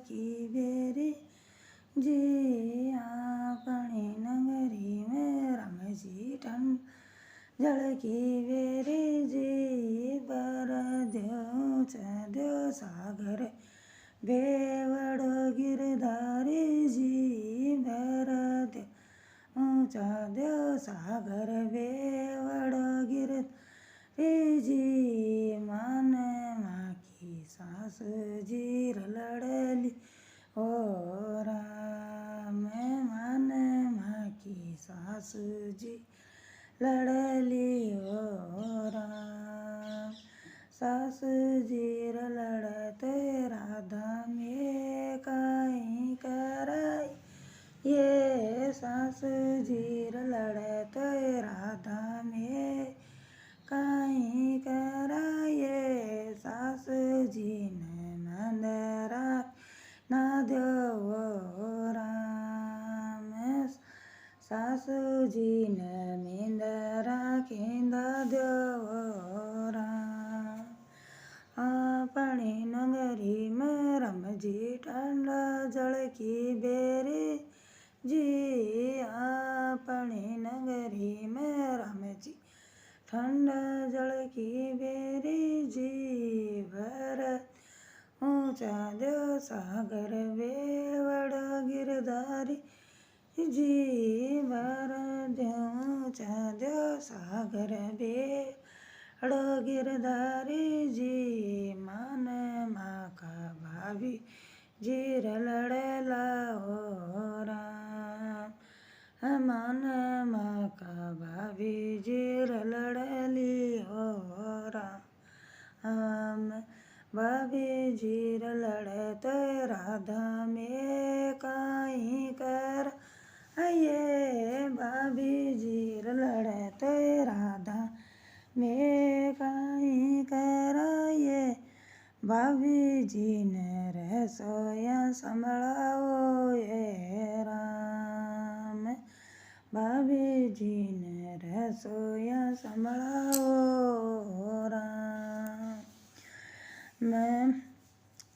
की बेरी जी अपनी नगरी में राम जी ठंड जल की बेरी जी बर द्यो चद्यो सागर बेवड़ो गिरधारी जी बर द्यो ऊंचा द्यो सागर बेवड़ो गिरधारी जी मान माँ की सास जी लड़ली ओ राम मान माँ की सास जी लड़ली ओ राम सास जी लड़ते राधा में काई कराई ये सास जी लड़ते राधा में काई कराये सास जी ने मंदरा ना दो राम सास जी ने मिंदरा खिंदा दो राम अपनी नगरी में राम जी ठंडा जल की बेरी जी अपनी नगरी में राम जी ठंडा जल की बेरी जी भर ऊंचा दो सागर बेवड़ गिरधारी जी भर दो ऊंचा दो सागर बेवड़ गिरधारी जी मान माँ का भाभी जी लड़ला हो राम मान माँ का भाभी जी लड़ली हो राम भाभी जी लड़ते राधा में काई कर ये भाभी जी लड़ते राधा में काई कर ये भाभी जी ने रसोया संभळाओ ये राम भाभी जी ने रसोया संभळाओ राम मैं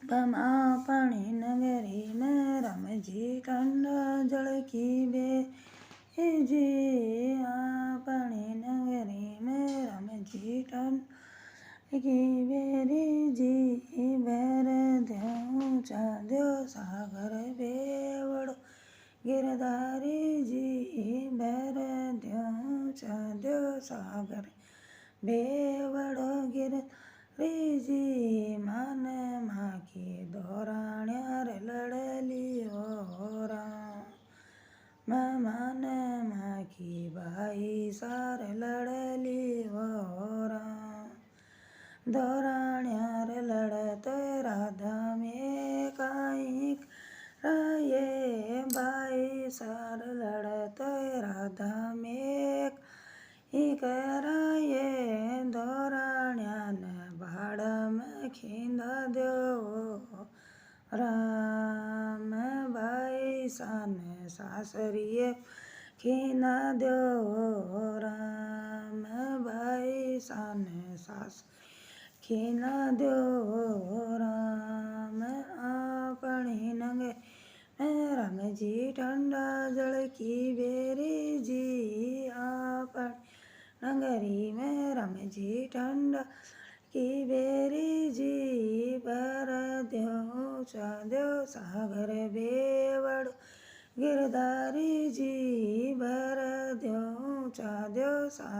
अपनी नगरी में राम जी ठंडा जल की बेरी जी अपनी नगरी में राम जी ठंडा की बेरी जी भर द्यो चद्यो सागर बेवड़ो गिरधारी जी भर द्यो चद्यो सागर बेवड़ो गिरधारी जी मान माँ की दोराण्यार लड़ली हो राम मान माँ की भाई सार लड़ली हो राम दोराण्यार लड़ते राधा में काई ये भाई सार लड़ते राधा में कराये दोराण्यान भाड़ में खिंदा दो राम भाई सान सासरिये खिंदा दो राम भाई सान सास खिंदा दो राम अपनी नगर राम जी ठंडा जल की बेरी जी अपनी नगरी में राम जी ठंडा की बेरी जी भर द्यो चद्यो सागर बेवड़ गिरधारी जी भर द्यो चद्यो सागर